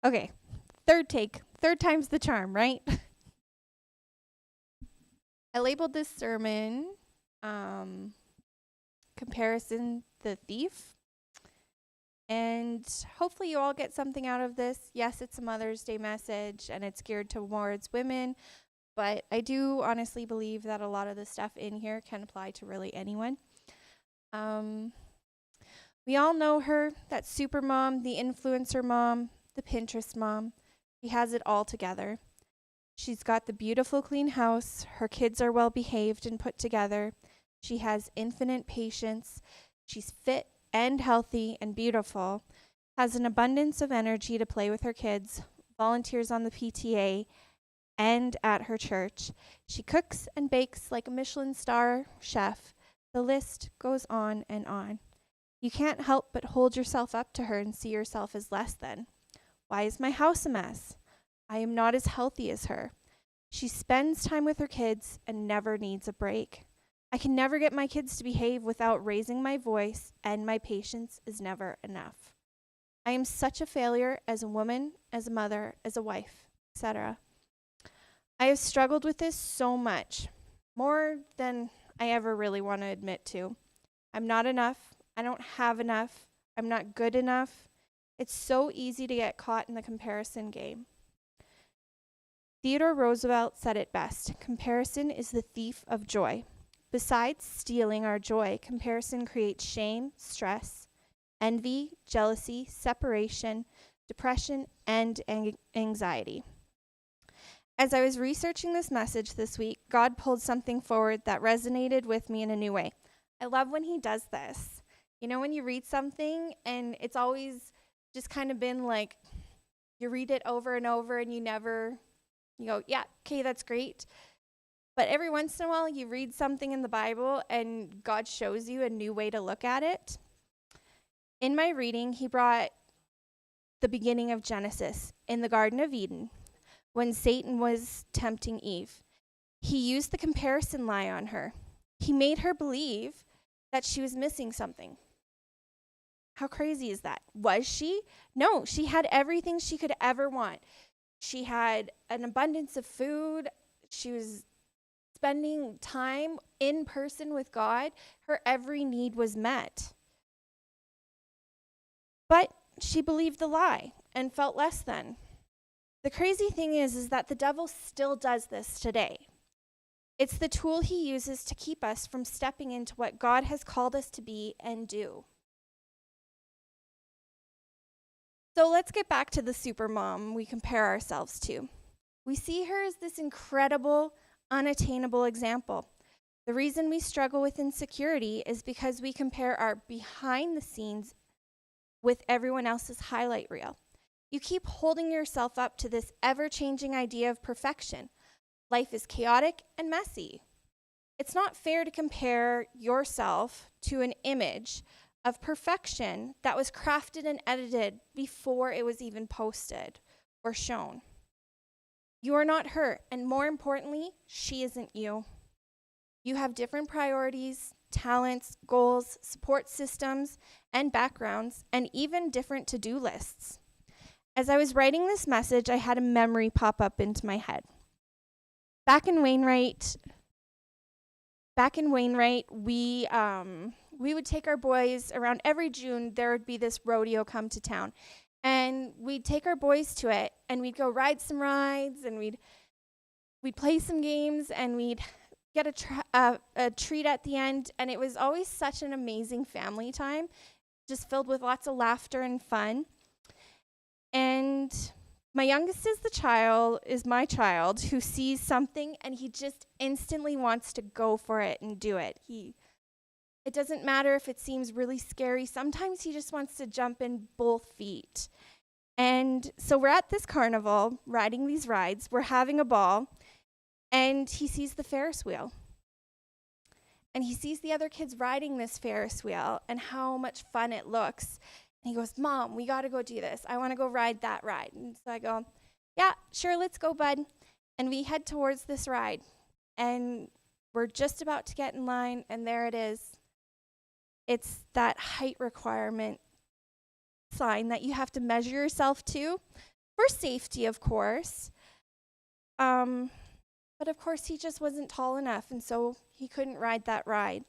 Okay, third take. Third time's the charm, right? I labeled this sermon Comparison the Thief. And hopefully you all get something out of this. Yes, it's a Mother's Day message and it's geared towards women, but I do honestly believe that a lot of the stuff in here can apply to really anyone. We all know her, that super mom, the influencer mom, the Pinterest mom. She has it all together. She's got the beautiful clean house. Her kids are well behaved and put together. She has infinite patience. She's fit and healthy and beautiful, has an abundance of energy to play with her kids, volunteers on the PTA and at her church. She cooks and bakes like a Michelin star chef. The list goes on and on. You can't help but hold yourself up to her and see yourself as less than. Why is my house a mess? I am not as healthy as her. She spends time with her kids and never needs a break. I can never get my kids to behave without raising my voice, and my patience is never enough. I am such a failure as a woman, as a mother, as a wife, etc. I have struggled with this so much, more than I ever really want to admit to. I'm not enough. I don't have enough. I'm not good enough. It's so easy to get caught in the comparison game. Theodore Roosevelt said it best: comparison is the thief of joy. Besides stealing our joy, comparison creates shame, stress, envy, jealousy, separation, depression, and anxiety. As I was researching this message this week, God pulled something forward that resonated with me in a new way. I love when he does this. You know, when you read something and it's always just kind of been like, you read it over and over and you go, yeah, okay, that's great. But every once in a while, you read something in the Bible and God shows you a new way to look at it. In my reading, he brought the beginning of Genesis in the Garden of Eden when Satan was tempting Eve. He used the comparison lie on her. He made her believe that she was missing something. How crazy is that? Was she? No, she had everything she could ever want. She had an abundance of food. She was spending time in person with God. Her every need was met. But she believed the lie and felt less than. The crazy thing is that the devil still does this today. It's the tool he uses to keep us from stepping into what God has called us to be and do. So let's get back to the supermom we compare ourselves to. We see her as this incredible, unattainable example. The reason we struggle with insecurity is because we compare our behind the scenes with everyone else's highlight reel. You keep holding yourself up to this ever-changing idea of perfection. Life is chaotic and messy. It's not fair to compare yourself to an image of perfection that was crafted and edited before it was even posted or shown. You are not her, and more importantly, she isn't you. You have different priorities, talents, goals, support systems, and backgrounds, and even different to-do lists. As I was writing this message, I had a memory pop up into my head. Back in Wainwright, we would take our boys around every June. There would be this rodeo come to town, and we'd take our boys to it, and we'd go ride some rides, and we'd play some games, and we'd get a treat at the end, and it was always such an amazing family time, just filled with lots of laughter and fun. And my youngest is my child who sees something and he just instantly wants to go for it and do it. It doesn't matter if it seems really scary. Sometimes he just wants to jump in both feet. And so we're at this carnival, riding these rides. We're having a ball, and he sees the Ferris wheel. And he sees the other kids riding this Ferris wheel and how much fun it looks. And he goes, "Mom, we got to go do this. I want to go ride that ride." And so I go, "Yeah, sure, let's go, bud." And we head towards this ride. And we're just about to get in line, and there it is. It's that height requirement sign that you have to measure yourself to for safety, of course. But of course, he just wasn't tall enough, and so he couldn't ride that ride.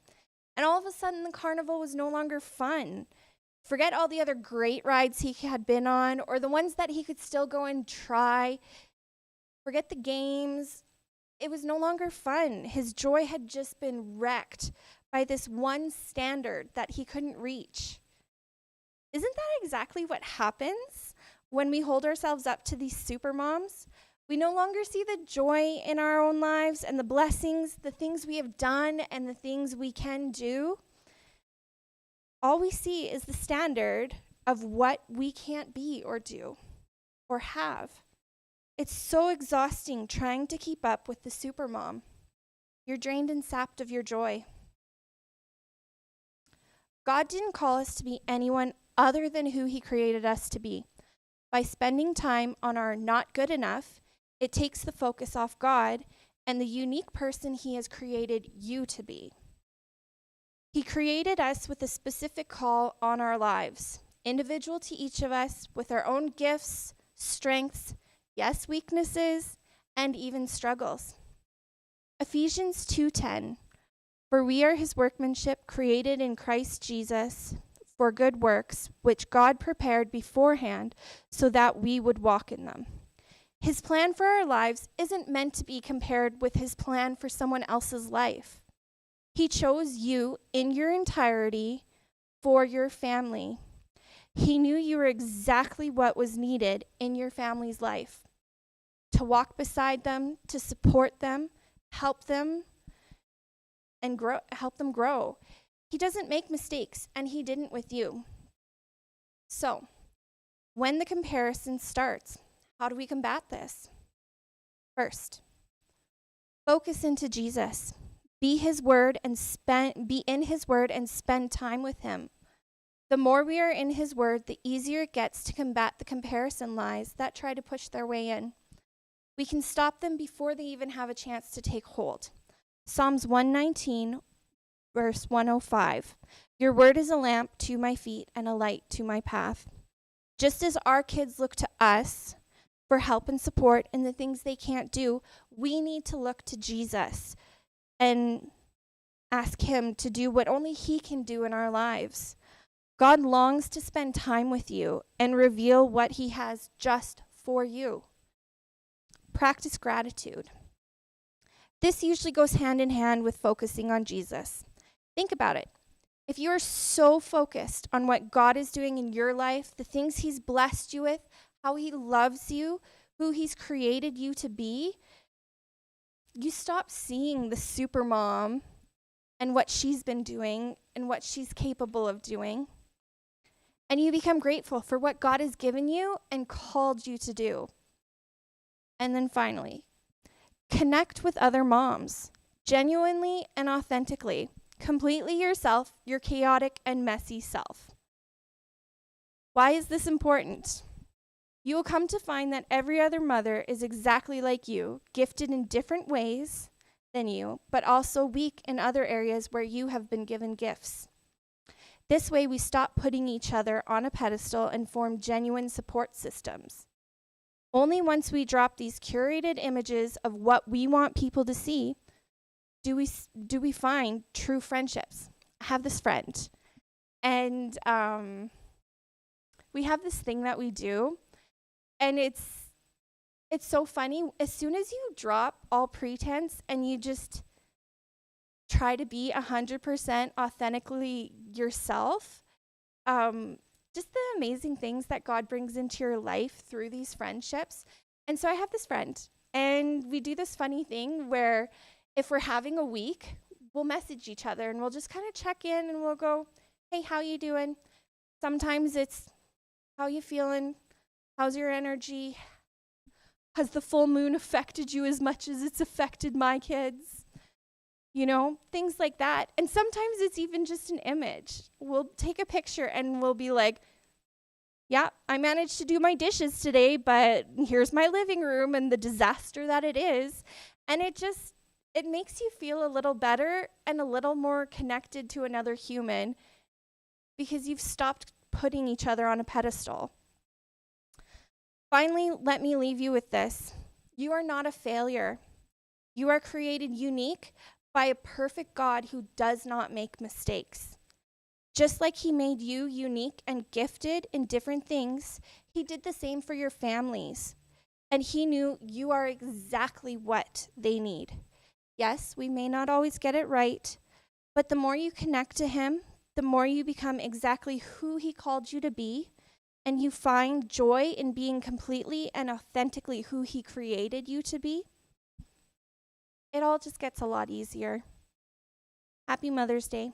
And all of a sudden, the carnival was no longer fun. Forget all the other great rides he had been on, or the ones that he could still go and try. Forget the games. It was no longer fun. His joy had just been wrecked by this one standard that he couldn't reach. Isn't that exactly what happens when we hold ourselves up to these super moms? We no longer see the joy in our own lives and the blessings, the things we have done and the things we can do. All we see is the standard of what we can't be or do or have. It's so exhausting trying to keep up with the super mom. You're drained and sapped of your joy. God didn't call us to be anyone other than who he created us to be. By spending time on our not good enough, it takes the focus off God and the unique person he has created you to be. He created us with a specific call on our lives, individual to each of us, with our own gifts, strengths, yes, weaknesses, and even struggles. Ephesians 2:10, for we are his workmanship created in Christ Jesus for good works, which God prepared beforehand so that we would walk in them. His plan for our lives isn't meant to be compared with his plan for someone else's life. He chose you in your entirety for your family. He knew you were exactly what was needed in your family's life. To walk beside them, to support them, help them, and help them grow. He doesn't make mistakes, and he didn't with you. So, when the comparison starts, how do we combat this? First, focus into Jesus. Be in his word and spend time with him. The more we are in his word, the easier it gets to combat the comparison lies that try to push their way in. We can stop them before they even have a chance to take hold. Psalms 119, verse 105. Your word is a lamp to my feet and a light to my path. Just as our kids look to us for help and support in the things they can't do, we need to look to Jesus and ask him to do what only he can do in our lives. God longs to spend time with you and reveal what he has just for you. Practice gratitude. This usually goes hand in hand with focusing on Jesus. Think about it. If you are so focused on what God is doing in your life, the things he's blessed you with, how he loves you, who he's created you to be, you stop seeing the super mom and what she's been doing and what she's capable of doing. And you become grateful for what God has given you and called you to do. And then finally, connect with other moms, genuinely and authentically, completely yourself, your chaotic and messy self. Why is this important? You will come to find that every other mother is exactly like you, gifted in different ways than you, but also weak in other areas where you have been given gifts. This way, we stop putting each other on a pedestal and form genuine support systems. Only once we drop these curated images of what we want people to see do we find true friendships. I have this friend, and we have this thing that we do, and it's so funny. As soon as you drop all pretense and you just try to be 100% authentically yourself, just the amazing things that God brings into your life through these friendships. And so I have this friend, and we do this funny thing where if we're having a week, we'll message each other and we'll just kind of check in and we'll go, hey, how you doing? Sometimes it's, how you feeling? How's your energy? Has the full moon affected you as much as it's affected my kids? You know, things like that. And sometimes it's even just an image. We'll take a picture and we'll be like, yeah, I managed to do my dishes today, but here's my living room and the disaster that it is. And it makes you feel a little better and a little more connected to another human because you've stopped putting each other on a pedestal. Finally, let me leave you with this. You are not a failure. You are created unique by a perfect God who does not make mistakes. Just like he made you unique and gifted in different things, he did the same for your families. And he knew you are exactly what they need. Yes, we may not always get it right, but the more you connect to him, the more you become exactly who he called you to be, and you find joy in being completely and authentically who he created you to be, it all just gets a lot easier. Happy Mother's Day.